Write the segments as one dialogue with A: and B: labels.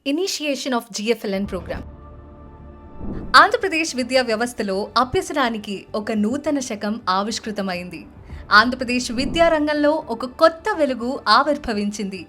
A: Initiation of GFLN program. Andhra Pradesh విద్యా వ్యవస్థలో అభ్యసనానికి ఒక నూతన శకం ఆవిష్కృతమైంది. ఆంధ్రప్రదేశ్ విద్యా రంగంలో ఒక కొత్త వెలుగు ఆవిర్భవించింది.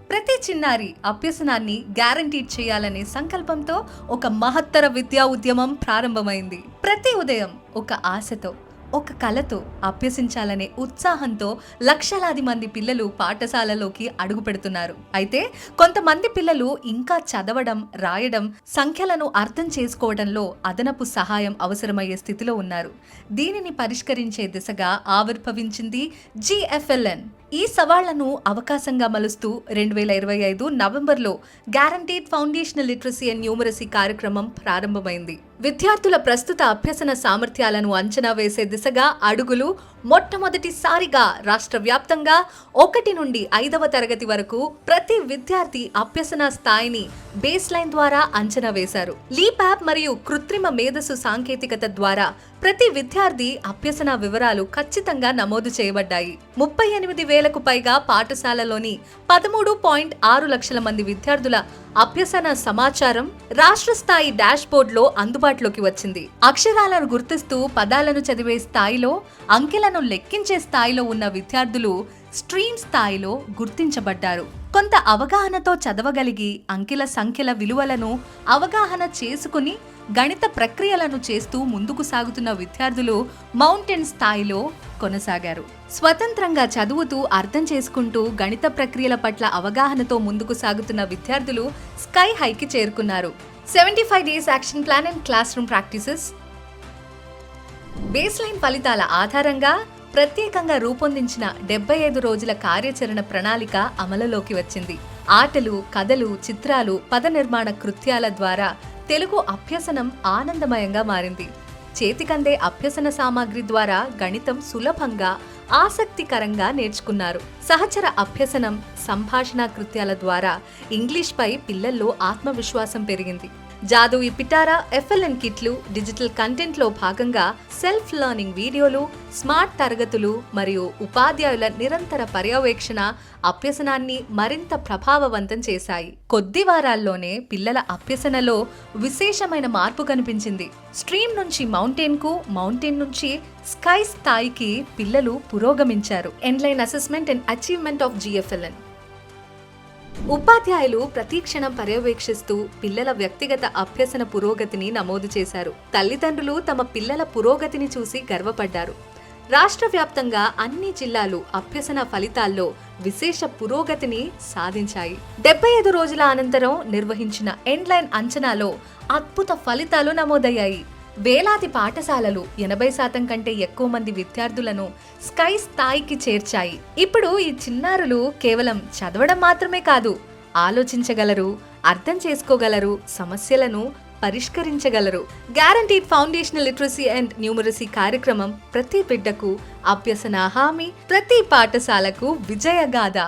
A: ప్రతి చిన్నారి అభ్యసనాన్ని గ్యారంటీ చేయాలనే సంకల్పంతో ఒక మహత్తర విద్యా ఉద్యమం ప్రారంభమైంది. ప్రతి ఉదయం ఒక ఆశతో, ఒక కలతో అభ్యసించాలనే ఉత్సాహంతో లక్షలాది మంది పిల్లలు పాఠశాలలోకి అడుగు పెడుతున్నారు. అయితే కొంతమంది పిల్లలు ఇంకా చదవడం, రాయడం, సంఖ్యలను అర్థం చేసుకోవడంలో అదనపు సహాయం అవసరమయ్యే స్థితిలో ఉన్నారు. దీనిని పరిష్కరించే దిశగా ఆవిర్భవించింది GFLN. ఈ సవాళ్లను అవకాశంగా మలుస్తూ 2025 నవంబర్లో guaranteed foundational literacy and numeracy కార్యక్రమం ప్రారంభమైంది. విద్యార్థుల ప్రస్తుత అభ్యసన సామర్థ్యాలను అంచనా వేసే దిశగా అడుగులు మొట్టమొదటిసారిగా రాష్ట్ర వ్యాప్తంగా 1 నుండి 5వ తరగతి వరకు ప్రతి విద్యార్థి అభ్యసన స్థాయిని బేస్ లైన్ ద్వారా అంచనా వేశారు. లీప్ యాప్ మరియు కృత్రిమ మేధస్సు సాంకేతికత ద్వారా ప్రతి విద్యార్థి అభ్యసన వివరాలు ఖచ్చితంగా నమోదు చేయబడ్డాయి. 38,000కు పైగా పాఠశాలలోని 13.6 లక్షల మంది విద్యార్థుల అభ్యసన సమాచారం రాష్ట్ర స్థాయి డాష్ బోర్డులో అందుబాటులోకి వచ్చింది. అక్షరాలను గుర్తిస్తూ పదాలను చదివే స్థాయిలో, అంకెలను లెక్కించే స్థాయిలో ఉన్న విద్యార్థులు స్ట్రీమ్ స్థాయిలో గుర్తించబడ్డారు. కొంత అవగాహనతో చదవగలిగి అంకెల సంఖ్యల విలువలను అవగాహన చేసుకుని గణిత ప్రక్రియలను చేస్తూ ముందుకు సాగుతున్న విద్యార్థులు మౌంటైన్ స్థాయిలో కొనసాగారు. స్వతంత్రంగా చదువుతూ అర్థం చేసుకుంటూ గణిత ప్రక్రియల పట్ల అవగాహనతో ముందుకు సాగుతున్న విద్యార్థులు స్కై హైకి చేరుకున్నారు. 75 days action plan and class room practices. Base line ఫలితాల ఆధారంగా ప్రత్యేకంగా రూపొందించిన 75 రోజుల కార్యాచరణ ప్రణాళిక అమలులోకి వచ్చింది. ఆటలు, కథలు, చిత్రాలు, పద నిర్మాణ కృత్యాల ద్వారా తెలుగు అభ్యసనం ఆనందమయంగా మారింది. చేతికందే అభ్యసన సామాగ్రి ద్వారా గణితం సులభంగా, ఆసక్తికరంగా నేర్చుకున్నారు. సహచర అభ్యసనం, సంభాషణ కృత్యాల ద్వారా ఇంగ్లీష్పై పిల్లల్లో ఆత్మవిశ్వాసం పెరిగింది. జాదు ఈ పిటారా FLN కిట్లు, డిజిటల్ కంటెంట్లో భాగంగా సెల్ఫ్ లెర్నింగ్ వీడియోలు, స్మార్ట్ తరగతులు మరియు ఉపాధ్యాయుల నిరంతర పర్యవేక్షణ అభ్యసనాన్ని మరింత ప్రభావవంతం చేశాయి. కొద్ది వారాల్లోనే పిల్లల అభ్యసనలో విశేషమైన మార్పు కనిపించింది. స్ట్రీమ్ నుంచి మౌంటైన్కు, మౌంటైన్ నుంచి స్కై స్థాయికి పిల్లలు పురోగమించారు. Endline assessment and achievement of GFLN. ఉపాధ్యాయులు ప్రతిక్షణం పర్యవేక్షిస్తూ పిల్లల వ్యక్తిగత అభ్యసన పురోగతిని నమోదు చేశారు. తల్లిదండ్రులు తమ పిల్లల పురోగతిని చూసి గర్వపడ్డారు. రాష్ట్ర వ్యాప్తంగా అన్ని జిల్లాలు అభ్యసన ఫలితాల్లో విశేష పురోగతిని సాధించాయి. 75 రోజుల అనంతరం నిర్వహించిన ఎండ్లైన్ అంచనాలో అద్భుత ఫలితాలు నమోదయ్యాయి. వేలాది పాఠశాలలు 80% కంటే ఎక్కువ మంది విద్యార్థులను స్కై స్థాయికి చేర్చాయి. ఇప్పుడు ఈ చిన్నారులు కేవలం చదవడం మాత్రమే కాదు, ఆలోచించగలరు, అర్థం చేసుకోగలరు, సమస్యలను పరిష్కరించగలరు. Guaranteed foundational literacy and numeracy కార్యక్రమం ప్రతి బిడ్డకు అభ్యసన హామీ, ప్రతి పాఠశాలకు విజయగాథ.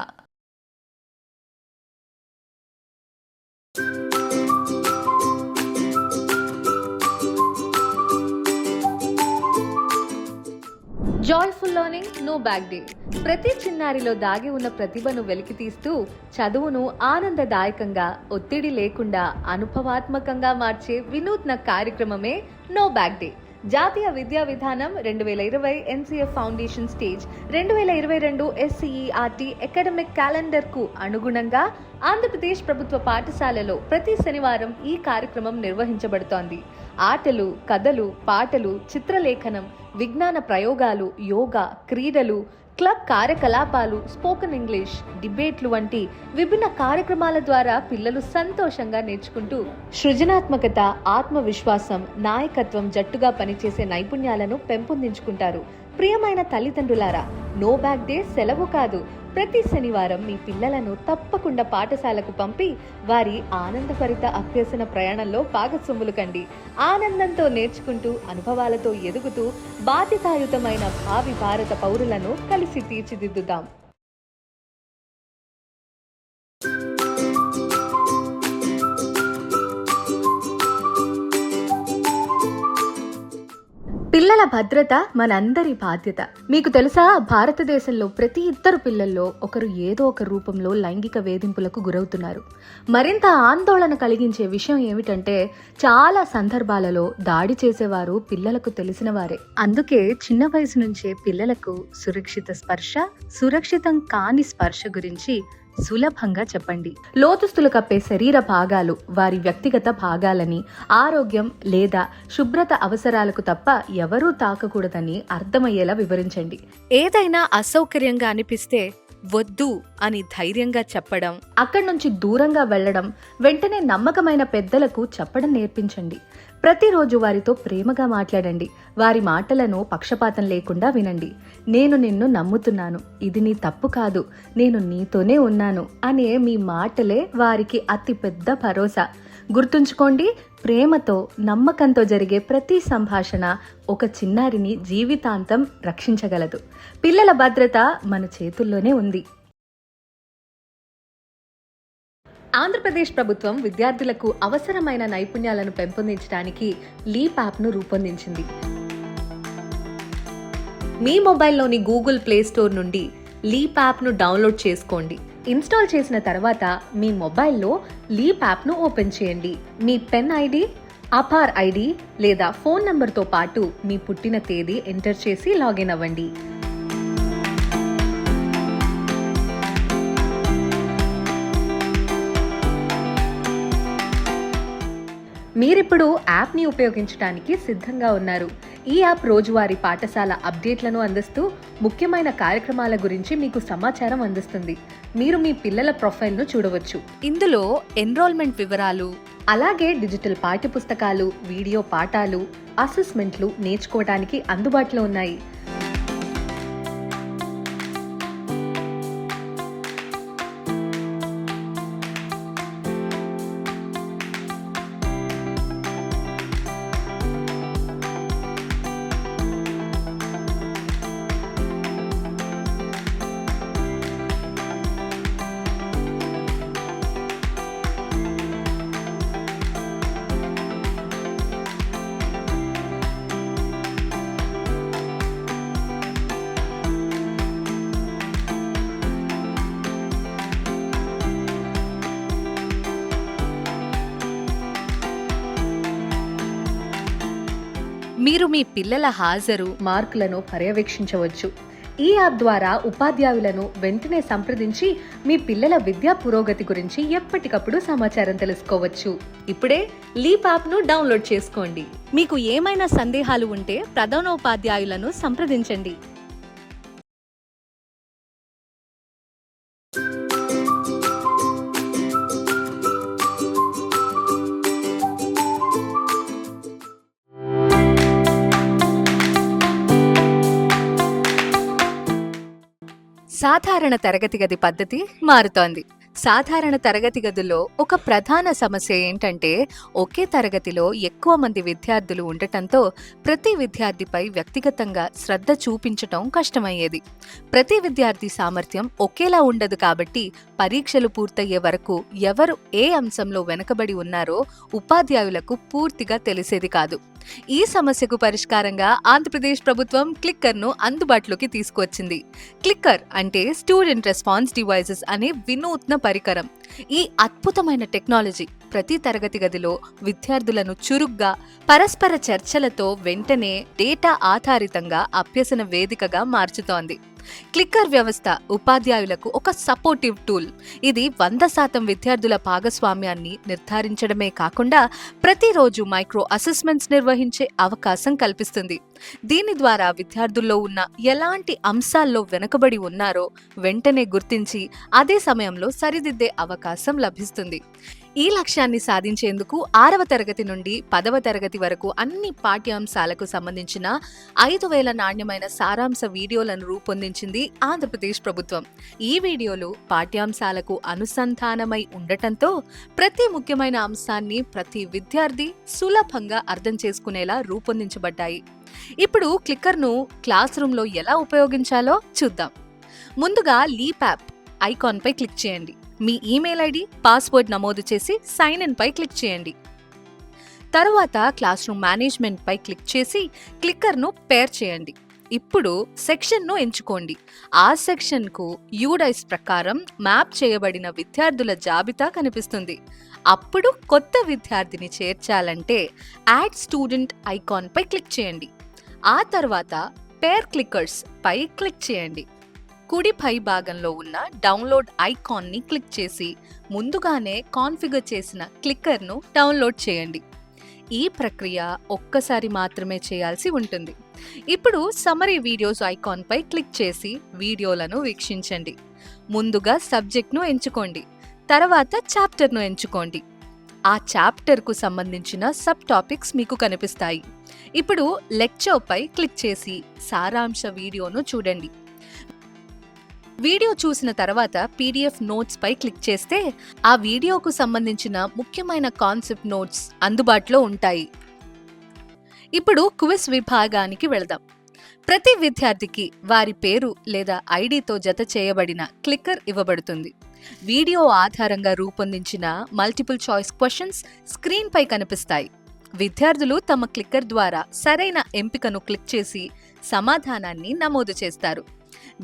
A: Joyful learning, no bag day. ప్రతి చిన్నారిలో దాగి ఉన్న ప్రతిభను వెలికితీస్తూ చదువును ఆనందదాయకంగా, ఒత్తిడి లేకుండా అనుభవాత్మకంగా మార్చే వినూత్న కార్యక్రమమే నో బ్యాక్ డే. జాతీయ విద్యా విధానం 2020 NCF foundation stage 2022 SCERT academic calendar కు అనుగుణంగా ఆంధ్రప్రదేశ్ ప్రభుత్వ పాఠశాలలో ప్రతి శనివారం ఈ కార్యక్రమం నిర్వహించబడుతోంది. ఆటలు, కథలు, పాటలు, చిత్రలేఖనం, విజ్ఞాన ప్రయోగాలు, యోగా, క్రీడలు, క్లబ్ కార్యకలాపాలు, స్పోకెన్ ఇంగ్లీష్, డిబేట్లు వంటి విభిన్న కార్యక్రమాల ద్వారా పిల్లలు సంతోషంగా నేర్చుకుంటూ సృజనాత్మకత, ఆత్మవిశ్వాసం, నాయకత్వం, జట్టుగా పనిచేసే నైపుణ్యాలను పెంపొందించుకుంటారు. ప్రియమైన తల్లిదండ్రులారా, నో బ్యాక్ డే సెలవు కాదు. ప్రతి శనివారం మీ పిల్లలను తప్పకుండా పాఠశాలకు పంపి వారి ఆనందభరిత అభ్యసన ప్రయాణంలో భాగస్వాములు కండి. ఆనందంతో నేర్చుకుంటూ, అనుభవాలతో ఎదుగుతూ బాధ్యతాయుతమైన భావి భారత పౌరులను కలిసి తీర్చిదిద్దుదాం. పిల్లల భద్రత మనందరి బాధ్యత. మీకు తెలుసా, భారతదేశంలో ప్రతి ఇద్దరు పిల్లల్లో ఒకరు ఏదో ఒక రూపంలో లైంగిక వేధింపులకు గురవుతున్నారు. మరింత ఆందోళన కలిగించే విషయం ఏమిటంటే, చాలా సందర్భాలలో దాడి చేసేవారు పిల్లలకు తెలిసిన వారే. అందుకే చిన్న వయసు నుంచే పిల్లలకు సురక్షిత స్పర్శ, సురక్షితం కాని స్పర్శ గురించి సులభంగా చెప్పండి. లోతుస్తులు కప్పే శరీర భాగాలు వారి వ్యక్తిగత భాగాలని, ఆరోగ్యం లేదా శుభ్రత అవసరాలకు తప్ప ఎవరూ తాకకూడదని అర్థమయ్యేలా వివరించండి. ఏదైనా అసౌకర్యంగా అనిపిస్తే వద్దు అని ధైర్యంగా చెప్పడం, అక్కడి నుంచి దూరంగా వెళ్లడం, వెంటనే నమ్మకమైన పెద్దలకు చెప్పడం నేర్పించండి. ప్రతిరోజు వారితో ప్రేమగా మాట్లాడండి. వారి మాటలను పక్షపాతం లేకుండా వినండి. నేను నిన్ను నమ్ముతున్నాను, ఇది నీ తప్పు కాదు, నేను నీతోనే ఉన్నాను అనే మీ మాటలే వారికి అతి పెద్ద భరోసా. గుర్తుంచుకోండి, ప్రేమతో, నమ్మకంతో జరిగే ప్రతి సంభాషణ ఒక చిన్నారిని జీవితాంతం రక్షించగలదు. పిల్లల భద్రత మన చేతుల్లోనే ఉంది. ఆంధ్రప్రదేశ్ ప్రభుత్వం విద్యార్థులకు అవసరమైన నైపుణ్యాలను పెంపొందించడానికి లీప్ యాప్ను రూపొందించింది. మీ మొబైల్లోని గూగుల్ ప్లే స్టోర్ నుండి లీప్ యాప్ను డౌన్లోడ్ చేసుకోండి. ఇన్స్టాల్ చేసిన తర్వాత మీ మొబైల్లో లీప్ యాప్ను ఓపెన్ చేయండి. మీ పెన్ ఐడి, ఆధార్ ఐడి లేదా ఫోన్ నంబర్తో పాటు మీ పుట్టిన తేదీ ఎంటర్ చేసి లాగిన్ అవ్వండి. మీరిప్పుడు యాప్ని ఉపయోగించడానికి సిద్ధంగా ఉన్నారు. ఈ యాప్ రోజువారీ పాఠశాల అప్డేట్లను అందిస్తూ ముఖ్యమైన కార్యక్రమాల గురించి మీకు సమాచారం అందిస్తుంది. మీరు మీ పిల్లల ప్రొఫైల్ను చూడవచ్చు. ఇందులో ఎన్రోల్మెంట్ వివరాలు, అలాగే డిజిటల్ పాఠ్యపుస్తకాలు, వీడియో పాఠాలు, అసెస్మెంట్లు నేర్చుకోవడానికి అందుబాటులో ఉన్నాయి. మీరు మీ పిల్లల హాజరు, మార్కులను పర్యవేక్షించవచ్చు. ఈ యాప్ ద్వారా ఉపాధ్యాయులను వెంటనే సంప్రదించి మీ పిల్లల విద్యా పురోగతి గురించి ఎప్పటికప్పుడు సమాచారం తెలుసుకోవచ్చు. ఇప్పుడే లీప్ యాప్ను డౌన్లోడ్ చేసుకోండి. మీకు ఏమైనా సందేహాలు ఉంటే ప్రధానోపాధ్యాయులను సంప్రదించండి. సాధారణ తరగతి గది పద్ధతి మారుతోంది. సాధారణ తరగతి గదుల్లో ఒక ప్రధాన సమస్య ఏంటంటే, ఒకే తరగతిలో ఎక్కువ మంది విద్యార్థులు ఉండటంతో ప్రతి విద్యార్థిపై వ్యక్తిగతంగా శ్రద్ధ చూపించటం కష్టమయ్యేది. ప్రతి విద్యార్థి సామర్థ్యం ఒకేలా ఉండదు కాబట్టి పరీక్షలు పూర్తయ్యే వరకు ఎవరు ఏ అంశంలో వెనుకబడి ఉన్నారో ఉపాధ్యాయులకు పూర్తిగా తెలిసేది కాదు. ఈ సమస్యకు పరిష్కారంగా ఆంధ్రప్రదేశ్ ప్రభుత్వం క్లిక్కర్ను అందుబాటులోకి తీసుకువచ్చింది. క్లిక్కర్ అంటే స్టూడెంట్ రెస్పాన్స్ డివైసెస్ అనే వినూత్న పరికరం. ఈ అద్భుతమైన టెక్నాలజీ ప్రతి తరగతి గదిలో విద్యార్థులను చురుగ్గా, పరస్పర చర్చలతో వెంటనే డేటా ఆధారితంగా అభ్యసన వేదికగా మార్చుతోంది. క్లిక్కర్ వ్యవస్థ ఉపాధ్యాయులకు ఒక సపోర్టివ్ టూల్. ఇది 100% విద్యార్థుల భాగస్వామ్యాన్ని నిర్ధారించడమే కాకుండా ప్రతిరోజు మైక్రో అసెస్మెంట్స్ నిర్వహించే అవకాశం కల్పిస్తుంది. దీని ద్వారా విద్యార్థుల్లో ఉన్న ఎలాంటి అంశాల్లో వెనుకబడి ఉన్నారో వెంటనే గుర్తించి అదే సమయంలో సరిదిద్దే అవకాశం లభిస్తుంది. ఈ లక్ష్యాన్ని సాధించేందుకు 6వ తరగతి నుండి 10వ తరగతి వరకు అన్ని పాఠ్యాంశాలకు సంబంధించిన 5,000 నాణ్యమైన సారాంశ వీడియోలను రూపొందించింది ఆంధ్రప్రదేశ్ ప్రభుత్వం. ఈ వీడియోలు పాఠ్యాంశాలకు అనుసంధానమై ఉండటంతో ప్రతి ముఖ్యమైన అంశాన్ని ప్రతి విద్యార్థి సులభంగా అర్థం చేసుకునేలా రూపొందించబడ్డాయి. ఇప్పుడు క్లిక్కర్ను క్లాస్ రూమ్లో ఎలా ఉపయోగించాలో చూద్దాం. ముందుగా లీప్ యాప్ ఐకాన్పై క్లిక్ చేయండి. మీ ఈమెయిల్ ఐడి, పాస్వర్డ్ నమోదు చేసి సైన్ ఇన్ పై క్లిక్ చేయండి. తర్వాత క్లాస్ రూమ్ మేనేజ్మెంట్ పై క్లిక్ చేసి క్లిక్కర్ను పేర్ చేయండి. ఇప్పుడు సెక్షన్ను ఎంచుకోండి. ఆ సెక్షన్కు యూడైస్ ప్రకారం మ్యాప్ చేయబడిన విద్యార్థుల జాబితా కనిపిస్తుంది. అప్పుడు కొత్త విద్యార్థిని చేర్చాలంటే యాడ్ స్టూడెంట్ ఐకాన్ పై క్లిక్ చేయండి. ఆ తర్వాత పేర్ క్లిక్కర్స్ పై క్లిక్ చేయండి. కుడి పై భాగంలో ఉన్న డౌన్లోడ్ ఐకాన్ని క్లిక్ చేసి ముందుగానే కాన్ఫిగర్ చేసిన క్లిక్కర్ను డౌన్లోడ్ చేయండి. ఈ ప్రక్రియ ఒక్కసారి మాత్రమే చేయాల్సి ఉంటుంది. ఇప్పుడు సమరీ వీడియోస్ ఐకాన్ పై క్లిక్ చేసి వీడియోలను వీక్షించండి. ముందుగా సబ్జెక్ట్ను ఎంచుకోండి, తర్వాత చాప్టర్ను ఎంచుకోండి. ఆ చాప్టర్కు సంబంధించిన సబ్ టాపిక్స్ మీకు కనిపిస్తాయి. ఇప్పుడు లెక్చర్ పై క్లిక్ చేసి సారాంశ వీడియోను చూడండి. వీడియో చూసిన తర్వాత పీడిఎఫ్ నోట్స్ పై క్లిక్ చేస్తే ఆ వీడియోకు సంబంధించిన ముఖ్యమైన కాన్సెప్ట్ నోట్స్ అందుబాటులో ఉంటాయి. ఇప్పుడు క్విజ్ విభాగానికి వెళదాం. ప్రతి విద్యార్థికి వారి పేరు లేదా ఐడితో జత చేయబడిన క్లిక్కర్ ఇవ్వబడుతుంది. వీడియో ఆధారంగా రూపొందించిన మల్టిపుల్ చాయిస్ క్వశ్చన్స్ స్క్రీన్ పై కనిపిస్తాయి. విద్యార్థులు తమ క్లిక్కర్ ద్వారా సరైన ఎంపికను క్లిక్ చేసి సమాధానాన్ని నమోదు చేస్తారు.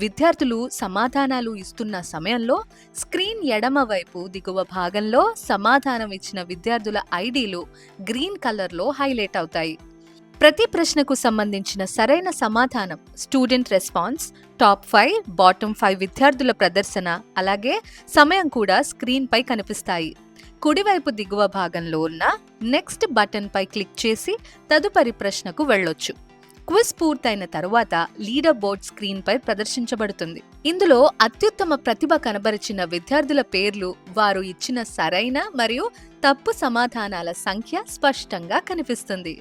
A: విద్యార్థులు సమాధానాలు ఇస్తున్న సమయంలో స్క్రీన్ ఎడమ వైపు దిగువ భాగంలో సమాధానం ఇచ్చిన విద్యార్థుల ఐడీలు గ్రీన్ కలర్లో హైలైట్ అవుతాయి. ప్రతి ప్రశ్నకు సంబంధించిన సరైన సమాధానం, స్టూడెంట్ రెస్పాన్స్, టాప్ 5, బాటమ్ 5 విద్యార్థుల ప్రదర్శన, అలాగే సమయం కూడా స్క్రీన్ పై కనిపిస్తాయి. కుడివైపు దిగువ భాగంలో ఉన్న నెక్స్ట్ బటన్ పై క్లిక్ చేసి తదుపరి ప్రశ్నకు వెళ్ళొచ్చు. క్విజ్ పూర్తయిన తరువాత లీడర్ బోర్డ్ స్క్రీన్ పై ప్రదర్శించబడుతుంది. ఇందులో అత్యుత్తమ ప్రతిభ కనబరిచిన విద్యార్థుల పేర్లు, వారు ఇచ్చిన సరైన మరియు తప్పు సమాధానాల సంఖ్య స్పష్టంగా కనిపిస్తుంది.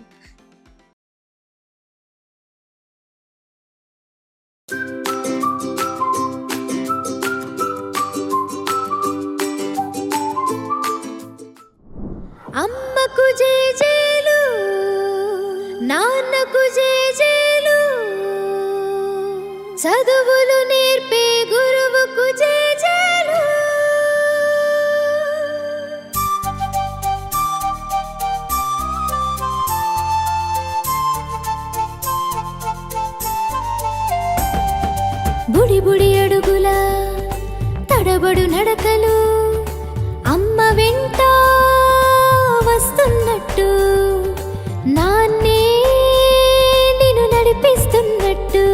B: అమ్మకు జేజేలు, నాన్నకు జేజేలు, చదువులు నేర్పే గురువుకు జేజేలు. బుడి బుడి అడుగుల తడబడు నడకలు, అమ్మ వెంట వస్తున్నట్టు, నాన్నే నిన్ను నడిపిస్తున్నట్టు.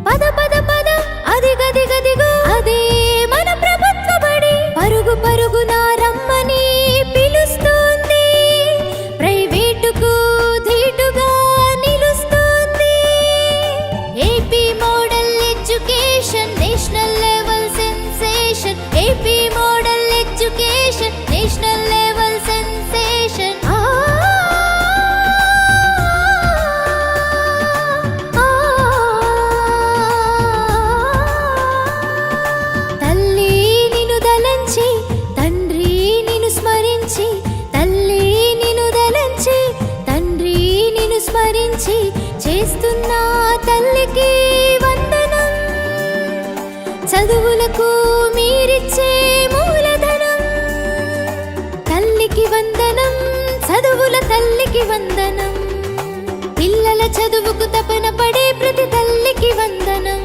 B: పద పద పద అదిగదిగదిగో అదే మన ప్రభుత్వ బడి, పరుగు పరుగున రమ్మని పిలుస్తుంది, ప్రైవేటుకు ధీటుగా నిలుస్తుంది. AP model education national level sensation, AP model education national level sensation. తల్లి నిన్ను దలంచి, తండ్రి నిన్ను స్మరించి, తల్లి నిన్ను దలంచి, తండ్రి నిన్ను స్మరించి చేస్తున్న తల్లికి వందనం. చదువులకు మీరిచ్చే మూలధనం, తల్లికి వందనం, చదువుల తల్లికి వందనం. పిల్లల చదువుకు తపన పడే ప్రతి తల్లికి వందనం.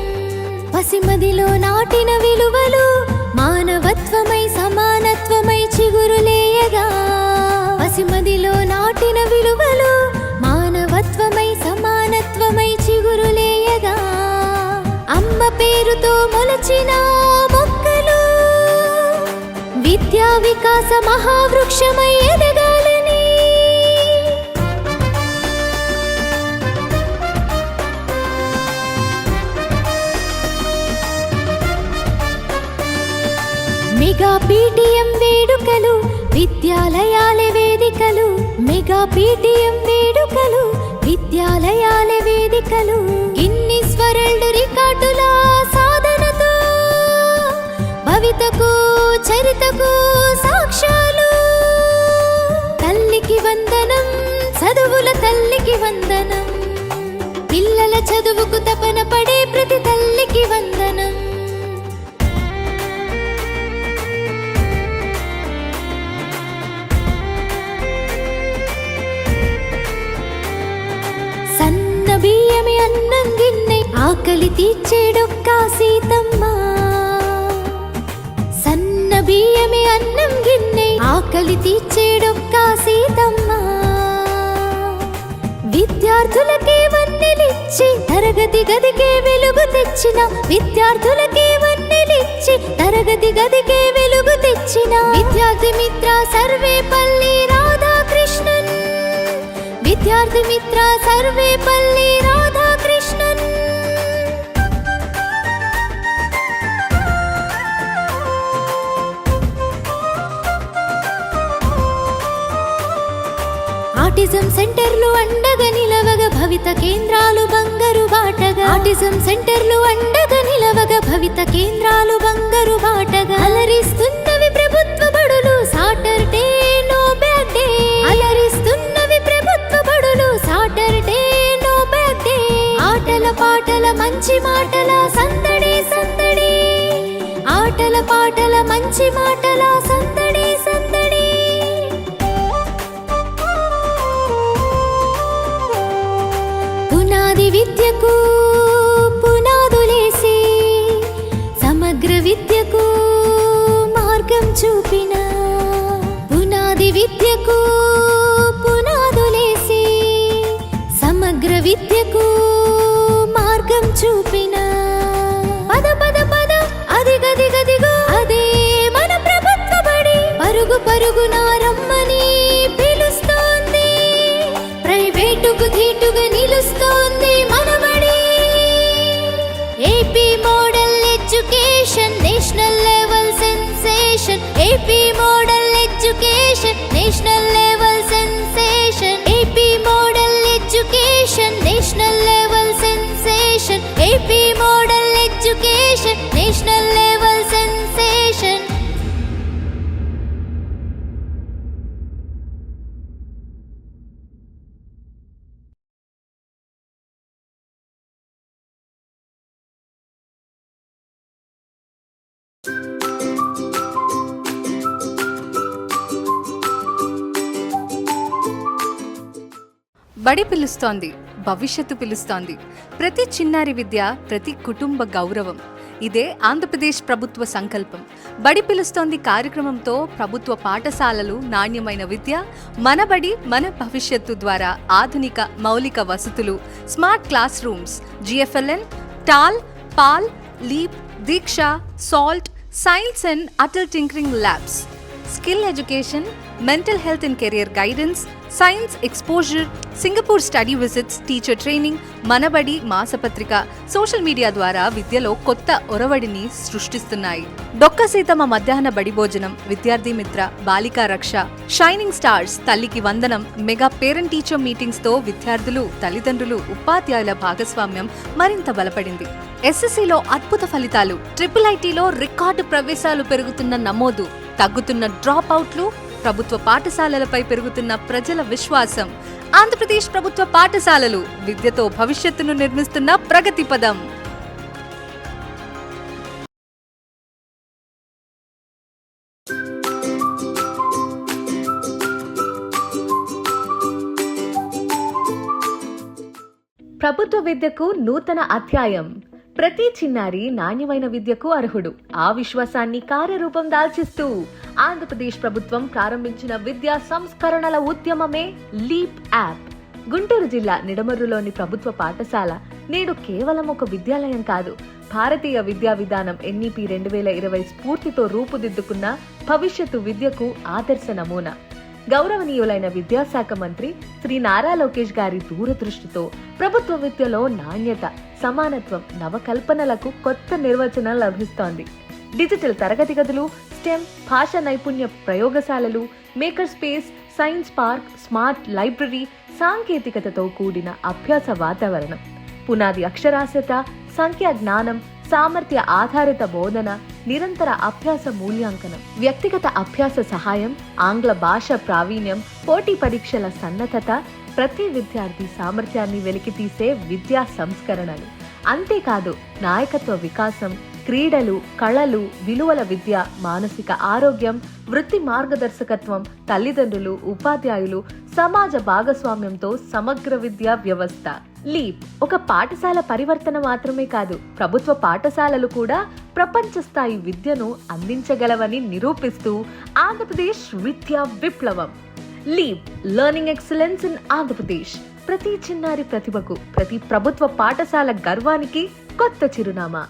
B: పసిమదిలో నాటిన విలువలు మానవత్వమై సమానత్వమై చిగురులేయగా, పసిమదిలో నాటిన విలువలు మానవత్వమై సమానత్వమై చిగురులేయగా, అమ్మ పేరుతో మొలచిన మొక్కలు విద్యా వికాస మహావృక్షమై ఎదగాలని. మెగా పీటీఎం వేడుకలు, విద్యాలయాల వేదికలు, మెగా పీటీఎం వేడుకలు, విద్యాలయాల వేదికలు. గిన్నిస్ వరల్డ్ రికార్డుల సాధనతో భవితకు చరితకు సాక్ష్యాలు. తల్లికి వందనం, చదువుల తల్లికి వందనం. పిల్లల చదువుకు తపన పడే ప్రతి తల్లికి వందనం. తీర్చేడొక్క సీతమ్మ. సన్న బియ్యమే అన్నం గిన్నె ఆకలి తీర్చేడొక్క సీతమ్మ. విద్యార్థులకే వన్నెలిచ్చి తరగతి గదికే వెలుగు తెచ్చిన, విద్యార్థులకే వన్నెలిచ్చి తరగతి గదికే వెలుగు తెచ్చిన విద్యార్థి మిత్ర సర్వేపల్లి రాధాకృష్ణన్. విద్యార్థి మిత్ర సర్వేపల్లి రాధాకృష్ణన్. ఆటిజం సెంటర్లు అండగా నిలవగా భవిత కేంద్రాలు బంగారు బాటగా. ఆటిజం సెంటర్లు అండగా నిలవగా భవిత కేంద్రాలు బంగారు బాటగా. అలరిస్తున్నవి ప్రభుత్వ బడులు సాటర్డే నో బ్యాక్ డే. అలరిస్తున్నవి ప్రభుత్వ బడులు సాటర్డే నో బ్యాక్ డే. ఆటల పాటల మంచి మాటల సందడి సందడి. ఆటల పాటల మంచి మాటల సందడి సందడి. పునాది విద్యకు పునాదులేసి సమగ్ర విద్యకు మార్గం చూపిన. పునాది విద్యకు పునాదులేసి సమగ్ర విద్యకు మార్గం చూపిన. పద పద పద అదిగదిగదిగో అదే మన ప్రభుత్వ బడి. పరుగు పరుగున రమ్మని పిలుస్తోంది, ప్రైవేటుకు ధీటుగా నిలుస్తోంది మన బడి. AP model education national level sensation. AP model education national level sensation. AP model education national level sensation. AP model education national level sensation.
A: బడి పిలుస్తోంది, భవిష్యత్తు పిలుస్తోంది. ప్రతి చిన్నారి విద్య, ప్రతి కుటుంబ గౌరవం. ఇదే ఆంధ్రప్రదేశ్ ప్రభుత్వ సంకల్పం. బడి పిలుస్తోంది కార్యక్రమంతో ప్రభుత్వ పాఠశాలలు నాణ్యమైన విద్య, మన బడి మన భవిష్యత్తు ద్వారా ఆధునిక మౌలిక వసతులు, smart classrooms, GFLN, TAL, PAL, LEAP, Diksha, SALT, science and Atal tinkering labs, skill education, mental health and career guidance, science exposure, Singapore study visits, teacher training, Manabadi మాసపత్రిక, సోషల్ మీడియా ద్వారా విద్యలో కొత్త ఒరవడిని సృష్టిస్తున్నాయి. డొక్క సీతమ్మ మధ్యాహ్న బడి భోజనం, విద్యార్థి మిత్ర, బాలికా రక్ష, షైనింగ్ స్టార్స్, తల్లికి వందనం, మెగా పేరెంట్ టీచర్ మీటింగ్స్ తో విద్యార్థులు, తల్లిదండ్రులు, ఉపాధ్యాయుల భాగస్వామ్యం మరింత బలపడింది. SSCలో అద్భుత ఫలితాలు, IIITలో రికార్డు ప్రవేశాలు పెరుగుతున్న నమోదు, తగ్గుతున్న డ్రాప్ అవుట్లు, ప్రభుత్వ పాఠశాలలపై పెరుగుతున్న ప్రజల విశ్వాసం. ఆంధ్రప్రదేశ్ ప్రభుత్వ పాఠశాలలు విద్యతో భవిష్యత్తును నిర్మిస్తున్న ప్రగతి పదం. ప్రభుత్వ విద్యకు నూతన అధ్యాయం. ప్రతి చిన్నారి నాణ్యమైన విద్యకు అర్హుడు. ఆ విశ్వాసాన్ని కార్యరూపం దాల్చిస్తూ ఆంధ్రప్రదేశ్ ప్రభుత్వం ప్రారంభించిన విద్యా సంస్కరణల ఉద్యమమే లీప్ యాప్. గుంటూరు జిల్లా నిడమర్రులోని ప్రభుత్వ పాఠశాల నేడు కేవలం ఒక విద్యాలయం కాదు, భారతీయ విద్యా విధానం NEP 2020 స్ఫూర్తితో రూపుదిద్దుకున్న భవిష్యత్తు విద్యకు ఆదర్శ నమూనా. గౌరవనీయులైన విద్యాశాఖ మంత్రి శ్రీ నారా లోకేష్ గారి దూరదృష్టితో ప్రభుత్వ విద్యలో నాణ్యత, సమానత్వం, నవకల్పనలకు కొత్త నిర్వచనం లభిస్తోంది. డిజిటల్ తరగతి గదులు, STEM, భాషా నైపుణ్య ప్రయోగశాలలు, maker space, science park, smart library, సాంకేతికతతో కూడిన అభ్యాస వాతావరణం, పునాది అక్షరాస్యత, సంఖ్యా జ్ఞానం, సామర్థ్య ఆధారిత బోధన, నిరంతర అభ్యాస మూల్యాంకనం, వ్యక్తిగత అభ్యాస సహాయం, ఆంగ్ల భాష ప్రావీణ్యం, పోటీ పరీక్షల సన్నద్ధత, ప్రతి విద్యార్థి సామర్థ్యాన్ని వెలికితీసే విద్యా సంస్కరణలు. అంతేకాదు నాయకత్వ వికాసం, క్రీడలు, కళలు, విలువల విద్య, మానసిక ఆరోగ్యం, వృత్తి మార్గదర్శకత్వం, తల్లిదండ్రులు, ఉపాధ్యాయులు, సమాజ భాగస్వామ్యంతో సమగ్ర విద్యా వ్యవస్థ. లీప్ ఒక పాఠశాల పరివర్తన మాత్రమే కాదు, ప్రభుత్వ పాఠశాలలు కూడా ప్రపంచ స్థాయి విద్యను అందించగలవని నిరూపిస్తూ ఆంధ్రప్రదేశ్ విద్యా విప్లవం. Leap learning excellence in Andhra Pradesh. ప్రతి చిన్నారి ప్రతిభకు, ప్రతి ప్రభుత్వ పాఠశాల గర్వానికి కొత్త చిరునామా.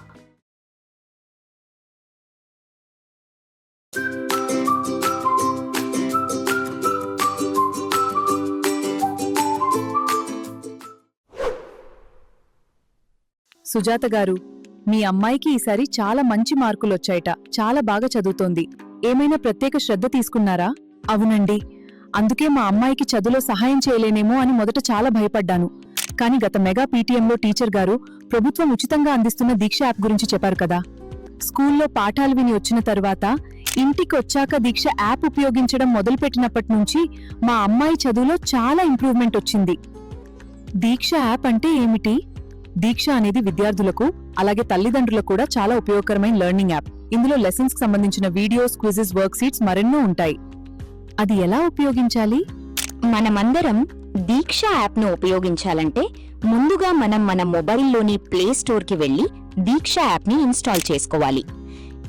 C: సుజాత గారు, మీ అమ్మాయికి ఈసారి చాలా మంచి మార్కులొచ్చాయట. చాలా బాగా చదువుతోంది. ఏమైనా ప్రత్యేక శ్రద్ధ తీసుకున్నారా? అవునండి, అందుకే మా అమ్మాయికి చదువులో సహాయం చేయలేనేమో అని మొదట చాలా భయపడ్డాను. కానీ గత మెగా పీటీఎంలో టీచర్ గారు ప్రభుత్వం ఉచితంగా అందిస్తున్న దీక్ష యాప్ గురించి చెప్పారు కదా. స్కూల్లో పాఠాలు విని వచ్చిన తర్వాత ఇంటికొచ్చాక దీక్ష యాప్ ఉపయోగించడం మొదలుపెట్టినప్పటి నుంచి మా అమ్మాయి చదువులో చాలా ఇంప్రూవ్మెంట్ వచ్చింది. దీక్ష యాప్ అంటే ఏమిటి? దీక్ష అనేది విద్యార్థులకు అలాగే తల్లిదండ్రులకు కూడా చాలా ఉపయోగకరమైన లెర్నింగ్ యాప్. ఇందులో లెసన్స్ కి సంబంధించిన వీడియోస్, క్విజెస్, వర్క్ షీట్స్ మరెన్నో ఉంటాయి. అది ఎలా ఉపయోగించాలి?
D: మనమందరం దీక్ష యాప్ను ఉపయోగించాలంటే ముందుగా మనం మన మొబైల్లోని ప్లే స్టోర్కి వెళ్లి దీక్ష యాప్ని ఇన్స్టాల్ చేసుకోవాలి.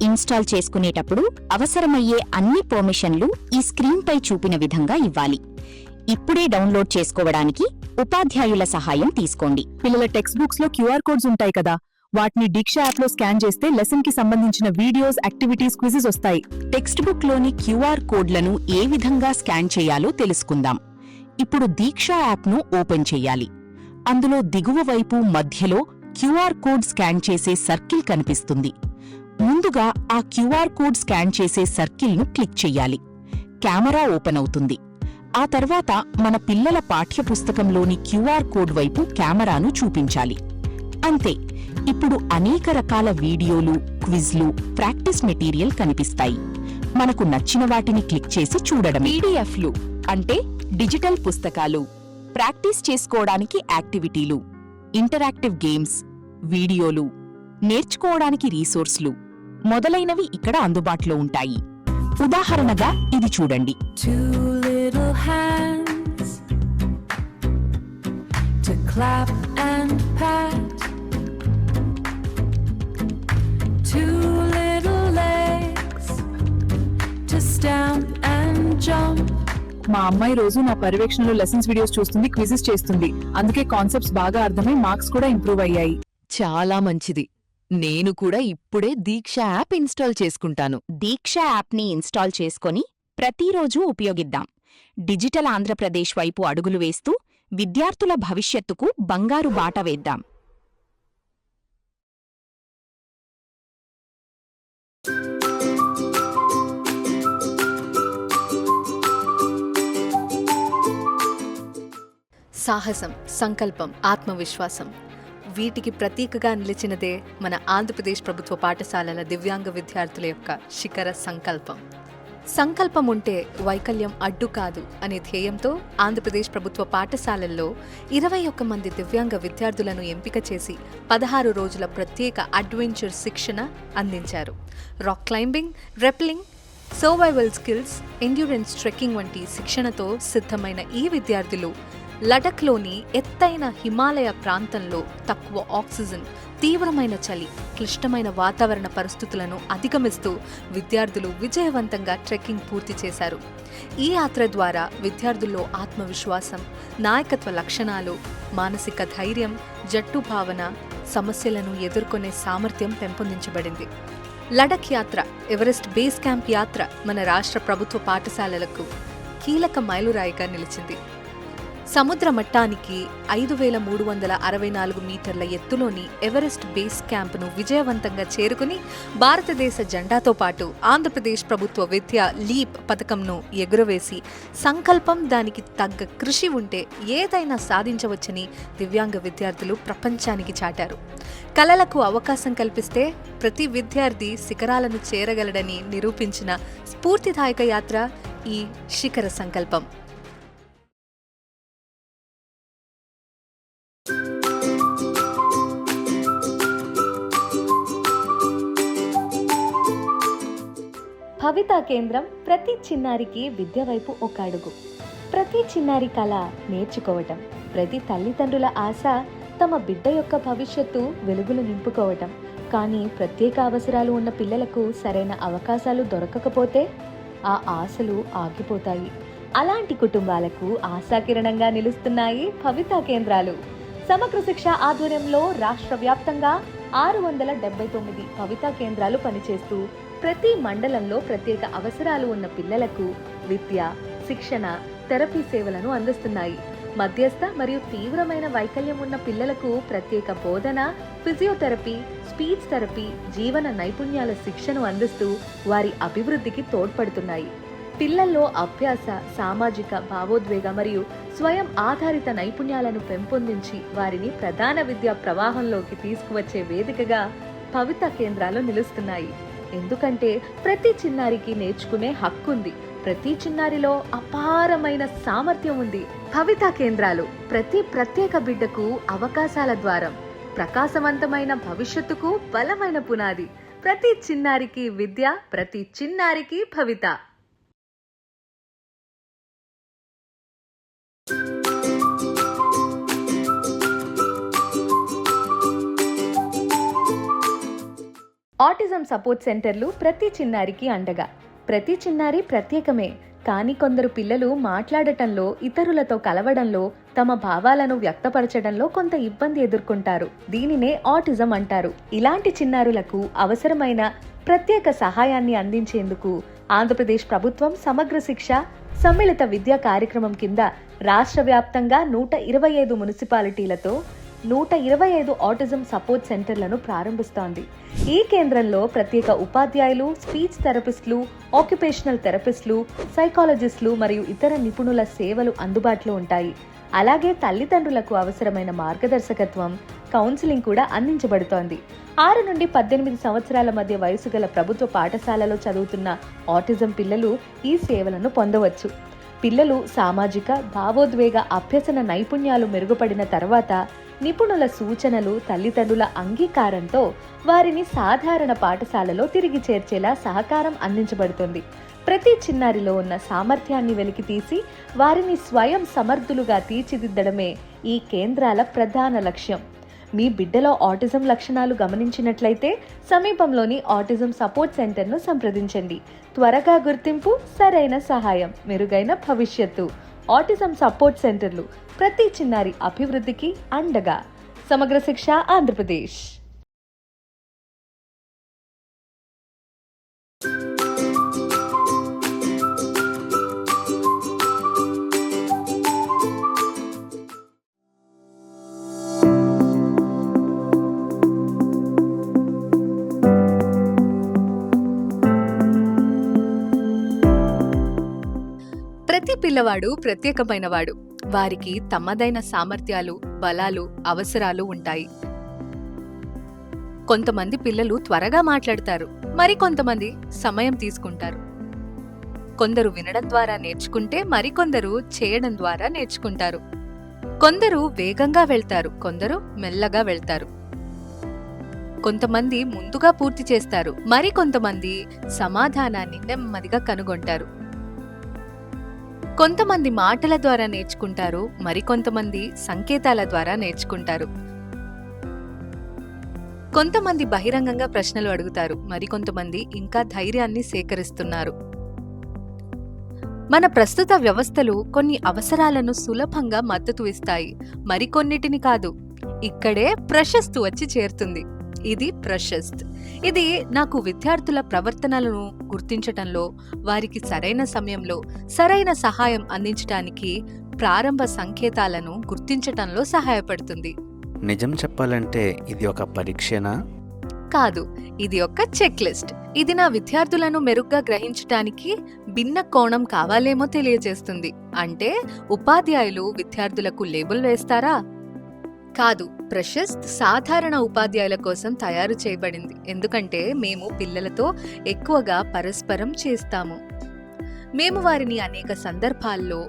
D: ఇన్స్టాల్ చేసుకునేటప్పుడు అవసరమయ్యే అన్ని పర్మిషన్లు ఈ స్క్రీన్పై చూపిన విధంగా ఇవ్వాలి. ఇప్పుడే డౌన్లోడ్ చేసుకోవడానికి ఉపాధ్యాయుల సహాయం తీసుకోండి.
C: పిల్లల టెక్స్ట్ బుక్స్ లో క్యూఆర్ కోడ్స్ ఉంటాయి కదా, వాటిని దీక్ష యాప్ లో స్కాన్ చేస్తే లెసన్ కి సంబంధించిన వీడియోస్, యాక్టివిటీస్, క్విజెస్ వస్తాయి.
E: టెక్స్ట్ బుక్ లోని క్యూఆర్ కోడ్లను ఏ విధంగా స్కాన్ చేయాలో తెలుసుకుందాం. ఇప్పుడు దీక్ష యాప్ను ఓపెన్ చెయ్యాలి. అందులో దిగువ వైపు మధ్యలో క్యూఆర్ కోడ్ స్కాన్ చేసే సర్కిల్ కనిపిస్తుంది. ముందుగా ఆ క్యూఆర్ కోడ్ స్కాన్ చేసే సర్కిల్ను క్లిక్ చెయ్యాలి. కెమెరా ఓపెన్ అవుతుంది. ఆ తర్వాత మన పిల్లల పాఠ్యపుస్తకంలోని క్యూఆర్ కోడ్ వైపు కెమెరాను చూపించాలి. అంతే. ఇప్పుడు అనేక రకాల వీడియోలు, క్విజ్లు, ప్రాక్టీస్ మెటీరియల్ కనిపిస్తాయి. మనకు నచ్చిన వాటిని క్లిక్ చేసి చూడడం. పీడీఎఫ్లు అంటే డిజిటల్ పుస్తకాలు, ప్రాక్టీస్ చేసుకోవడానికి యాక్టివిటీలు, ఇంటరాక్టివ్ గేమ్స్, వీడియోలు, నేర్చుకోవడానికి రీసోర్స్లు మొదలైనవి ఇక్కడ అందుబాటులో ఉంటాయి. ఉదాహరణగా ఇది చూడండి.
F: Little hands to clap and pat, two little legs to stamp and jump.
C: మా అమ్మాయి రోజు నా పర్యవేక్షణలో లెసన్స్ వీడియోస్ చూస్తుంది, క్విజెస్ చేస్తుంది. అందుకే కాన్సెప్ట్స్ బాగా అర్థమై మార్క్స్ కూడా ఇంప్రూవ్ అయ్యాయి.
E: చాలా మంచిది. నేను కూడా ఇప్పుడే దీక్ష యాప్ ఇన్స్టాల్ చేసుకుంటాను.
D: దీక్ష యాప్ని ఇన్స్టాల్ చేసుకొని ప్రతిరోజూ ఉపయోగిద్దాం. డిజిటల్ ఆంధ్రప్రదేశ్ వైపు అడుగులు వేస్తూ విద్యార్థుల భవిష్యత్తుకు బంగారు బాట వేద్దాం.
A: సాహసం, సంకల్పం, ఆత్మవిశ్వాసం వీటికి ప్రతీకగా నిలిచినదే మన ఆంధ్రప్రదేశ్ ప్రభుత్వ పాఠశాలల దివ్యాంగ విద్యార్థుల యొక్క శిఖర సంకల్పం. సంకల్పం ఉంటే వైకల్యం అడ్డు కాదు అనే ధ్యేయంతో ఆంధ్రప్రదేశ్ ప్రభుత్వ పాఠశాలల్లో 21 మంది దివ్యాంగ విద్యార్థులను ఎంపిక చేసి 16 రోజుల ప్రత్యేక అడ్వెంచర్ శిక్షణ అందించారు. Rock climbing, rappelling, survival skills, endurance trekking వంటి శిక్షణతో సిద్ధమైన ఈ విద్యార్థులు లడఖ్లోని ఎత్తైన హిమాలయ ప్రాంతంలో తక్కువ ఆక్సిజన్, తీవ్రమైన చలి, క్లిష్టమైన వాతావరణ పరిస్థితులను అధిగమిస్తూ విద్యార్థులు విజయవంతంగా ట్రెక్కింగ్ పూర్తి చేశారు. ఈ యాత్ర ద్వారా విద్యార్థుల్లో ఆత్మవిశ్వాసం, నాయకత్వ లక్షణాలు, మానసిక ధైర్యం, జట్టు భావన, సమస్యలను ఎదుర్కొనే సామర్థ్యం పెంపొందించబడింది. లడఖ్ యాత్ర, ఎవరెస్ట్ బేస్ క్యాంప్ యాత్ర మన రాష్ట్ర ప్రభుత్వ పాఠశాలలకు కీలక మైలురాయిగా నిలిచింది. సముద్ర మట్టానికి 5364 మీటర్ల ఎత్తులోని ఎవరెస్ట్ బేస్ క్యాంపును విజయవంతంగా చేరుకుని భారతదేశ జెండాతో పాటు ఆంధ్రప్రదేశ్ ప్రభుత్వ విద్య లీప్ పథకంను ఎగురవేసి సంకల్పం, దానికి తగ్గ కృషి ఉంటే ఏదైనా సాధించవచ్చని దివ్యాంగ విద్యార్థులు ప్రపంచానికి చాటారు. కళలకు అవకాశం కల్పిస్తే ప్రతి విద్యార్థి శిఖరాలను చేరగలడని నిరూపించిన స్ఫూర్తిదాయక యాత్ర ఈ శిఖర సంకల్పం. భవితా కేంద్రం ప్రతి చిన్నారికి విద్య వైపు ఒక అడుగు. ప్రతి చిన్నారి కళ నేర్చుకోవటం, ప్రతి తల్లిదండ్రుల ఆశ
G: తమ బిడ్డ యొక్క భవిష్యత్తు వెలుగులు నింపుకోవటం. కానీ ప్రత్యేక అవసరాలు ఉన్న పిల్లలకు సరైన అవకాశాలు దొరకకపోతే ఆ ఆశలు ఆగిపోతాయి. అలాంటి కుటుంబాలకు ఆశాకిరణంగా నిలుస్తున్నాయి భవితా కేంద్రాలు. సమగ్ర శిక్ష ఆధ్వర్యంలో రాష్ట్ర వ్యాప్తంగా 679 భవితా కేంద్రాలు పనిచేస్తూ ప్రతి మండలంలో ప్రత్యేక అవసరాలు ఉన్న పిల్లలకు విద్య, శిక్షణ, థెరపీ సేవలను అందిస్తున్నాయి. మధ్యస్థ మరియు తీవ్రమైన వైకల్యం ఉన్న పిల్లలకు ప్రత్యేక బోధన, ఫిజియోథెరపీ, స్పీచ్ థెరపీ, జీవన నైపుణ్యాల శిక్షను అందిస్తూ వారి అభివృద్ధికి తోడ్పడుతున్నాయి. పిల్లల్లో అభ్యాస, సామాజిక, భావోద్వేగ మరియు స్వయం ఆధారిత నైపుణ్యాలను పెంపొందించి వారిని ప్రధాన విద్యా ప్రవాహంలోకి తీసుకువచ్చే వేదికగా భవితా కేంద్రాలు నిలుస్తున్నాయి. ఎందుకంటే ప్రతి చిన్నారికి నేర్చుకునే హక్కు ఉంది. ప్రతి చిన్నారిలో అపారమైన సామర్థ్యం ఉంది. భవితా కేంద్రాలు ప్రతి ప్రత్యేక బిడ్డకు అవకాశాల ద్వారం, ప్రకాశవంతమైన భవిష్యత్తుకు బలమైన పునాది. ప్రతి చిన్నారికి విద్య, ప్రతి చిన్నారికి భవిత. ఆటిజం సపోర్ట్ సెంటర్లు ప్రతి చిన్నారికి అండగా. ప్రతి చిన్నారి ప్రత్యేకమే, కానీ కొందరు పిల్లలు మాట్లాడటంలో, ఇతరులతో కలవడంలో, తమ భావాలను వ్యక్తపరచడంలో కొంత ఇబ్బంది ఎదుర్కొంటారు. దీనినే ఆటిజం అంటారు. ఇలాంటి చిన్నారులకు అవసరమైన ప్రత్యేక సహాయాన్ని అందించేందుకు ఆంధ్రప్రదేశ్ ప్రభుత్వం సమగ్ర శిక్ష సమ్మిళిత విద్యా కార్యక్రమం కింద రాష్ట్ర వ్యాప్తంగా 125 మున్సిపాలిటీలతో 125 ఆటిజం సపోర్ట్ సెంటర్లను ప్రారంభిస్తోంది. ఈ కేంద్రంలో ప్రత్యేక ఉపాధ్యాయులు, స్పీచ్ థెరపిస్టులు, ఆక్యుపేషనల్ థెరపిస్టులు, సైకాలజిస్టులు మరియు ఇతర నిపుణుల సేవలు అందుబాటులో ఉంటాయి. అలాగే తల్లిదండ్రులకు అవసరమైన మార్గదర్శకత్వం, కౌన్సిలింగ్ కూడా అందించబడుతోంది. 6 నుండి 18 సంవత్సరాల మధ్య వయసు గల ప్రభుత్వ పాఠశాలలో చదువుతున్న ఆటిజం పిల్లలు ఈ సేవలను పొందవచ్చు. పిల్లలు సామాజిక, భావోద్వేగ అభ్యసన నైపుణ్యాలు మెరుగుపడిన తర్వాత నిపుణుల సూచనలు, తల్లిదండ్రుల అంగీకారంతో వారిని సాధారణ పాఠశాలలో తిరిగి చేర్చేలా సహకారం అందించబడుతుంది. ప్రతి చిన్నారిలో ఉన్న సామర్థ్యాన్ని వెలికితీసి వారిని స్వయం సమర్థులుగా తీర్చిదిద్దడమే ఈ కేంద్రాల ప్రధాన లక్ష్యం. మీ బిడ్డలో ఆటిజం లక్షణాలు గమనించినట్లయితే సమీపంలోని ఆటిజం సపోర్ట్ సెంటర్ను సంప్రదించండి. త్వరగా గుర్తింపు, సరైన సహాయం, మెరుగైన భవిష్యత్తు. ఆటిజం సపోర్ట్ సెంటర్లు ప్రతి చిన్నారి అభివృద్ధికి అండగా. సమగ్ర శిక్ష ఆంధ్రప్రదేశ్.
A: ప్రతి పిల్లవాడు ప్రత్యేకమైనవాడు. వారికి తమదైన సామర్థ్యాలు, బలాలు, అవసరాలు ఉంటాయి. కొంతమంది పిల్లలు త్వరగా మాట్లాడతారు, మరి కొంతమంది సమయం తీసుకుంటారు. కొందరు వినడం ద్వారా నేర్చుకుంటే మరికొందరు చేయడం ద్వారా నేర్చుకుంటారు. కొందరు వేగంగా వెళ్తారు, కొందరు మెల్లగా వెళ్తారు. కొంతమంది ముందుగా పూర్తి చేస్తారు, మరి కొంతమంది సమాధానాన్ని నెమ్మదిగా కనుగొంటారు. కొంతమంది మాటల ద్వారా నేర్చుకుంటారు, మరికొంతమంది సంకేతాల ద్వారా నేర్చుకుంటారు. కొంతమంది బహిరంగంగా ప్రశ్నలు అడుగుతారు, మరికొంతమంది ఇంకా ధైర్యాన్ని సేకరిస్తున్నారు. మన ప్రస్తుత వ్యవస్థలు కొన్ని అవసరాలను సులభంగా మద్దతు ఇస్తాయి, మరికొన్నిటిని కాదు. ఇక్కడే ప్రశస్తు వచ్చి చేరుతుంది. ఇది ప్రశస్త్. ఇది నాకు విద్యార్థుల ప్రవర్తనలను గుర్తించటంలో, వారికి సరైన సమయంలో సరైన సహాయం అందించడానికి, ప్రారంభ సంకేతాలను గుర్తించటంలో సహాయపడుతుంది.
H: నిజం చెప్పాలంటే ఇది ఒక పరీక్షనా?
A: కాదు, ఇది ఒక చెక్ లిస్ట్. ఇది నా విద్యార్థులను మెరుగ్గా గ్రహించటానికి భిన్న కోణం కావాలేమో తెలియజేస్తుంది. అంటే ఉపాధ్యాయులు విద్యార్థులకు లేబుల్ వేస్తారా? కాదు, ప్రశస్త్ సాధారణ ఉపాధ్యాయుల కోసం తయారు చేయబడింది. ఎందుకంటే మేము పిల్లలతో ఎక్కువగా పరస్పరం చేస్తాము. మేము వారిని అనేక సందర్భాల్లో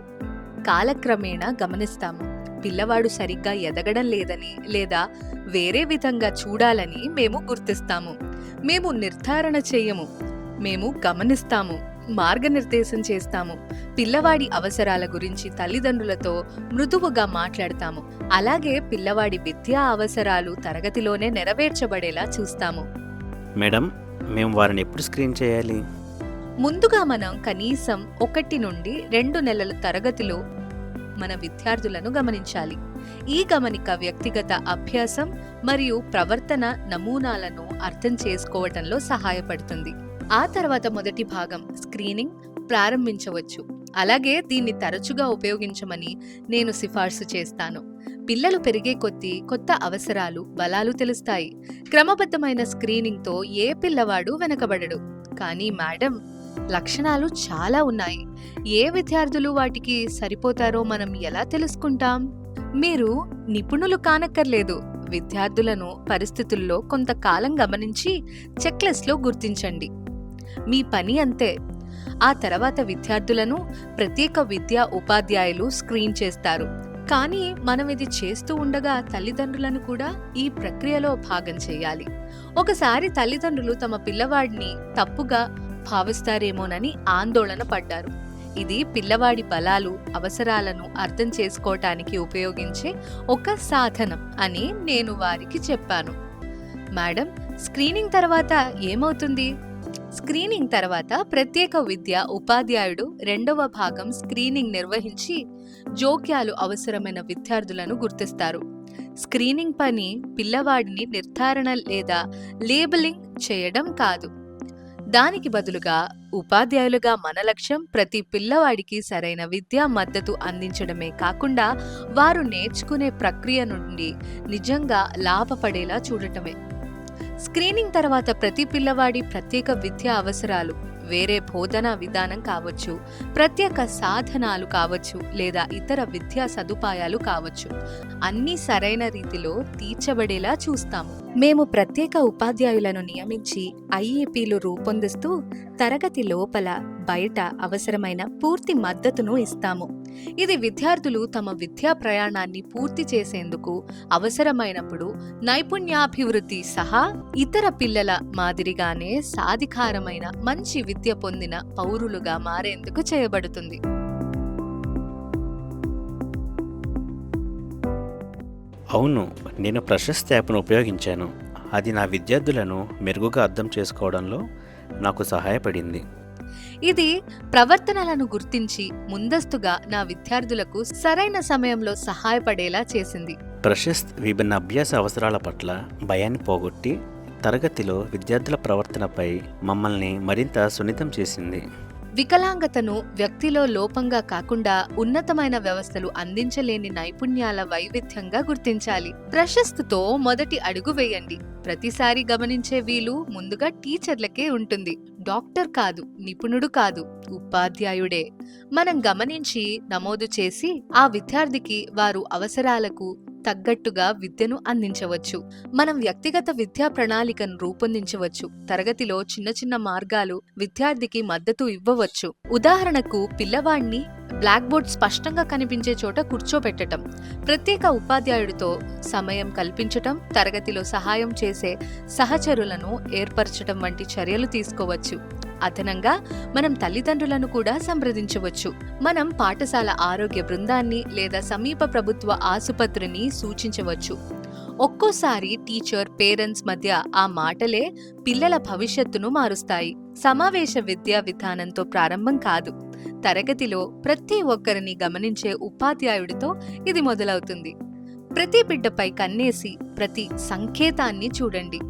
A: కాలక్రమేణా గమనిస్తాము. పిల్లవాడు సరిగ్గా ఎదగడం లేదని లేదా వేరే విధంగా చూడాలని మేము గుర్తిస్తాము. మేము నిర్ధారణ చేయము, మేము గమనిస్తాము. మార్గనిర్దేశం చేస్తాము. పిల్లవాడి అవసరాల గురించి తల్లిదండ్రులతో మృదువుగా మాట్లాడతాము. అలాగే పిల్లవాడి విద్యా అవసరాలు తరగతిలోనే నెరవేర్చబడేలా చూస్తాము.
H: మేడం, మేము వారిని ఎప్పుడు స్క్రీన్ చేయాలి?
A: ముందుగా మనం కనీసం 1 నుండి 2 నెలల తరగతిలో మన విద్యార్థులను గమనించాలి. ఈ గమనిక వ్యక్తిగత అభ్యాసం మరియు ప్రవర్తన నమూనాలను అర్థం చేసుకోవటంలో సహాయపడుతుంది. ఆ తర్వాత మొదటి భాగం స్క్రీనింగ్ ప్రారంభించవచ్చు. అలాగే దీన్ని తరచుగా ఉపయోగించమని నేను సిఫార్సు చేస్తాను. పిల్లలు పెరిగే కొద్దీ కొత్త అవసరాలు, బలాలు తెలుస్తాయి. క్రమబద్ధమైన స్క్రీనింగ్తో ఏ పిల్లవాడు వెనకబడడు. కానీ మేడం, లక్షణాలు చాలా ఉన్నాయి. ఏ విద్యార్థులు వాటికి సరిపోతారో మనం ఎలా తెలుసుకుంటాం? మీరు నిపుణులు కానక్కర్లేదు. విద్యార్థులను పరిస్థితుల్లో కొంతకాలం గమనించి చెక్లిస్ట్లో గుర్తించండి. మీ పని అంతే. ఆ తర్వాత విద్యార్థులను ప్రత్యేక విద్యా ఉపాధ్యాయులు స్క్రీన్ చేస్తారు. కానీ మనం ఇది చేస్తూ ఉండగా తల్లిదండ్రులను కూడా ఈ ప్రక్రియలో భాగం చేయాలి. ఒకసారి తల్లిదండ్రులు తమ పిల్లవాడిని తప్పుగా భావిస్తారేమోనని ఆందోళన పడ్డారు. ఇది పిల్లవాడి బలాలు, అవసరాలను అర్థం చేసుకోవటానికి ఉపయోగించే ఒక సాధనం అని నేను వారికి చెప్పాను. మేడం, స్క్రీనింగ్ తర్వాత ఏమవుతుంది? స్క్రీనింగ్ తర్వాత ప్రత్యేక విద్యా ఉపాధ్యాయుడు 2వ భాగం స్క్రీనింగ్ నిర్వహించి జోక్యాలు అవసరమైన విద్యార్థులను గుర్తిస్తారు. స్క్రీనింగ్ పని పిల్లవాడిని నిర్ధారణ లేదా లేబులింగ్ చేయడం కాదు. దానికి బదులుగా ఉపాధ్యాయులుగా మన లక్ష్యం ప్రతి పిల్లవాడికి సరైన విద్యా మద్దతు అందించడమే కాకుండా వారు నేర్చుకునే ప్రక్రియ నుండి నిజంగా లాభపడేలా చూడటమే. స్క్రీనింగ్ తర్వాత ప్రతి పిల్లవాడి ప్రత్యేక విద్యా అవసరాలు, వేరే బోధనా విధానం కావచ్చు, ప్రత్యేక సాధనాలు కావచ్చు, లేదా ఇతర విద్యా సదుపాయాలు కావచ్చు, అన్నీ సరైన రీతిలో తీర్చబడేలా చూస్తాము. మేము ప్రత్యేక ఉపాధ్యాయులను నియమించి ఐఈపీలు రూపొందిస్తూ తరగతి లోపల, బయట అవసరమైన పూర్తి మద్దతును ఇస్తాము. ఇది విద్యార్థులు తమ విద్యా ప్రయాణాన్ని పూర్తి చేసేందుకు అవసరమైనప్పుడు నైపుణ్యాభివృద్ధి సహా ఇతర పిల్లల మాదిరిగానే సాధికారమైన మంచి విద్య పొందిన పౌరులుగా మారేందుకు చేయబడుతుంది.
H: అవును, నేను ప్రశస్త యాప్ను ఉపయోగించాను. అది నా విద్యార్థులను మెరుగుగా అర్థం చేసుకోవడంలో నాకు సహాయపడింది.
A: ఇది ప్రవర్తనలను గుర్తించి ముందస్తుగా నా విద్యార్థులకు సరైన సమయంలో సహాయపడేలా చేసింది.
H: ప్రశస్త్ విభిన్న అభ్యాస అవసరాల పట్ల భయాన్ని పోగొట్టి తరగతిలో విద్యార్థుల ప్రవర్తనపై మమ్మల్ని మరింత సున్నితం చేసింది.
A: వికలాంగతను వ్యక్తిలో లోపంగా కాకుండా ఉన్నతమైన వ్యవస్థలు అందించలేని నైపుణ్యాల వైవిధ్యంగా గుర్తించాలి. ప్రశస్తితో మొదటి అడుగు వేయండి. ప్రతిసారి గమనించే వీలు ముందుగా టీచర్లకే ఉంటుంది. డాక్టర్ కాదు, నిపుణుడు కాదు, ఉపాధ్యాయుడే. మనం గమనించి నమోదు చేసి ఆ విద్యార్థికి వారు అవసరాలకు తగ్గట్టుగా విద్యను అందించవచ్చు. మనం వ్యక్తిగత విద్యా ప్రణాళికను రూపొందించవచ్చు. తరగతిలో చిన్న చిన్న మార్గాలు విద్యార్థికి మద్దతు ఇవ్వవచ్చు. ఉదాహరణకు, పిల్లవాడిని బ్లాక్ బోర్డ్ స్పష్టంగా కనిపించే చోట కూర్చోబెట్టడం, ప్రత్యేక ఉపాధ్యాయుడితో సమయం కల్పించటం, తరగతిలో సహాయం చేసే సహచరులను ఏర్పరచడం వంటి చర్యలు తీసుకోవచ్చు. అదనంగా మనం తల్లిదండ్రులను కూడా సంప్రదించవచ్చు. మనం పాఠశాల ఆరోగ్య బృందాన్ని లేదా సమీప ప్రభుత్వ ఆసుపత్రిని సూచించవచ్చు. ఒక్కోసారి టీచర్, పేరెంట్స్ మధ్య ఆ మాటలే పిల్లల భవిష్యత్తును మారుస్తాయి. సమావేశ విద్యా విధానంతో ప్రారంభం కాదు. తరగతిలో ప్రతి ఒక్కరిని గమనించే ఉపాధ్యాయుడితో ఇది మొదలవుతుంది. ప్రతి బిడ్డపై కన్నేసి ప్రతి సంకేతాన్ని చూడండి.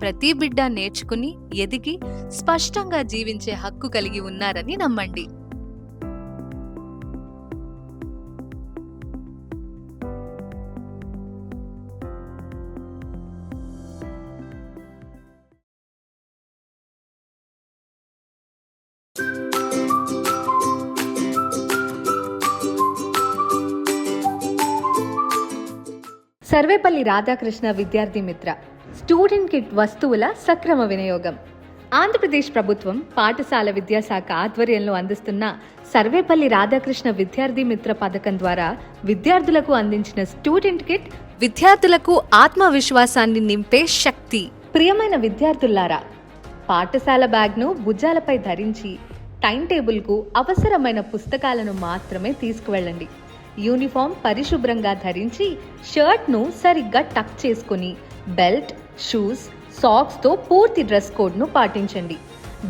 A: ప్రతి బిడ్డ నేర్చుకుని, ఎదిగి స్పష్టంగా జీవించే హక్కు కలిగి ఉన్నారని నమ్మండి.
G: సర్వేపల్లి రాధాకృష్ణ విద్యార్థి మిత్ర స్టూడెంట్ కిట్ వస్తువుల సక్రమ వినియోగం. ఆంధ్రప్రదేశ్ ప్రభుత్వం పాఠశాల విద్యాశాఖ ఆధ్వర్యంలో అందిస్తున్న సర్వేపల్లి రాధాకృష్ణ విద్యార్థి మిత్ర పథకం ద్వారా విద్యార్థులకు అందించిన స్టూడెంట్ కిట్
A: విద్యార్థులకు ఆత్మవిశ్వాసాన్ని నింపే శక్తి.
G: ప్రియమైన విద్యార్థులారా, పాఠశాల బ్యాగ్ను భుజాలపై ధరించి టైం టేబుల్కు అవసరమైన పుస్తకాలను మాత్రమే తీసుకువెళ్ళండి. యూనిఫామ్ పరిశుభ్రంగా ధరించి షర్ట్ను సరిగ్గా టక్ చేసుకుని బెల్ట్, షూస్, సాక్స్తో పూర్తి డ్రెస్ కోడ్ను పాటించండి.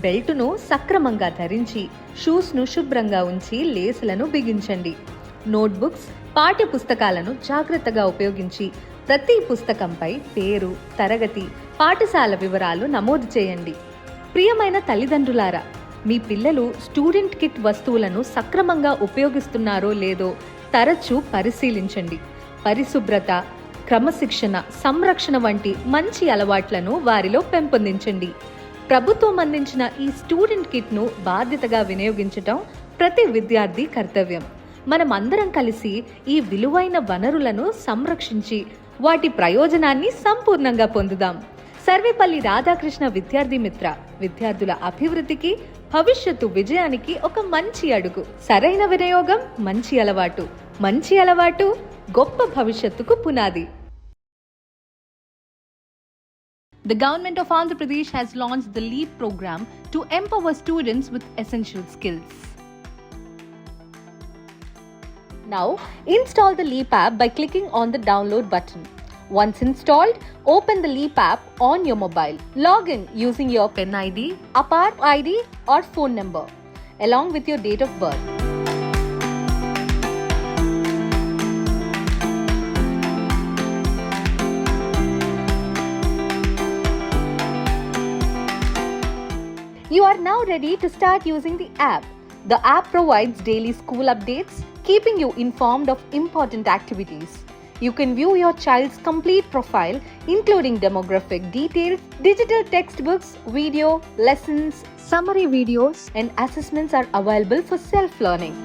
G: బెల్టును సక్రమంగా ధరించి షూస్ను శుభ్రంగా ఉంచి లేసులను బిగించండి. నోట్బుక్స్, పాఠ్య పుస్తకాలను జాగ్రత్తగా ఉపయోగించి ప్రతి పుస్తకంపై పేరు, తరగతి, పాఠశాల వివరాలు నమోదు చేయండి. ప్రియమైన తల్లిదండ్రులారా, మీ పిల్లలు స్టూడెంట్ కిట్ వస్తువులను సక్రమంగా ఉపయోగిస్తున్నారో లేదో తరచూ పరిశీలించండి. పరిశుభ్రత, క్రమశిక్షణ, సంరక్షణ వంటి మంచి అలవాట్లను వారిలో పెంపొందించండి. ప్రభుత్వం అందించిన ఈ స్టూడెంట్ కిట్ను బాధ్యతగా వినియోగించటం ప్రతి విద్యార్థి కర్తవ్యం. మనం అందరం కలిసి ఈ విలువైన వనరులను సంరక్షించి వాటి ప్రయోజనాన్ని సంపూర్ణంగా పొందుదాం. సర్వేపల్లి రాధాకృష్ణ విద్యార్థి మిత్ర విద్యార్థుల అభివృద్ధికి, భవిష్యత్తు విజయానికి ఒక మంచి అడుగు. సరైన వినియోగం మంచి అలవాటు, మంచి అలవాటు గొప్ప భవిష్యత్తుకు పునాది.
A: The government of Andhra Pradesh has launched the LEAP program to empower students with essential skills.
G: Now, install the LEAP app by clicking on the download button. Once installed, open the LEAP app on your mobile. Log in using your PIN ID, APAR ID or phone number, along with your date of birth. You are now ready to start using the app. The app provides daily school updates, keeping you informed of important activities. You can view your child's complete profile, including demographic details, digital textbooks, video, lessons, summary videos, and assessments are available for self-learning.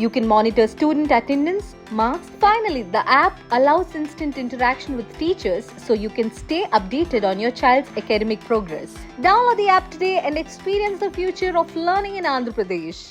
G: You can monitor student attendance, marks. Finally, the app allows instant interaction with teachers so you can stay updated on your child's academic progress. Download the app today and experience the future of learning in Andhra Pradesh.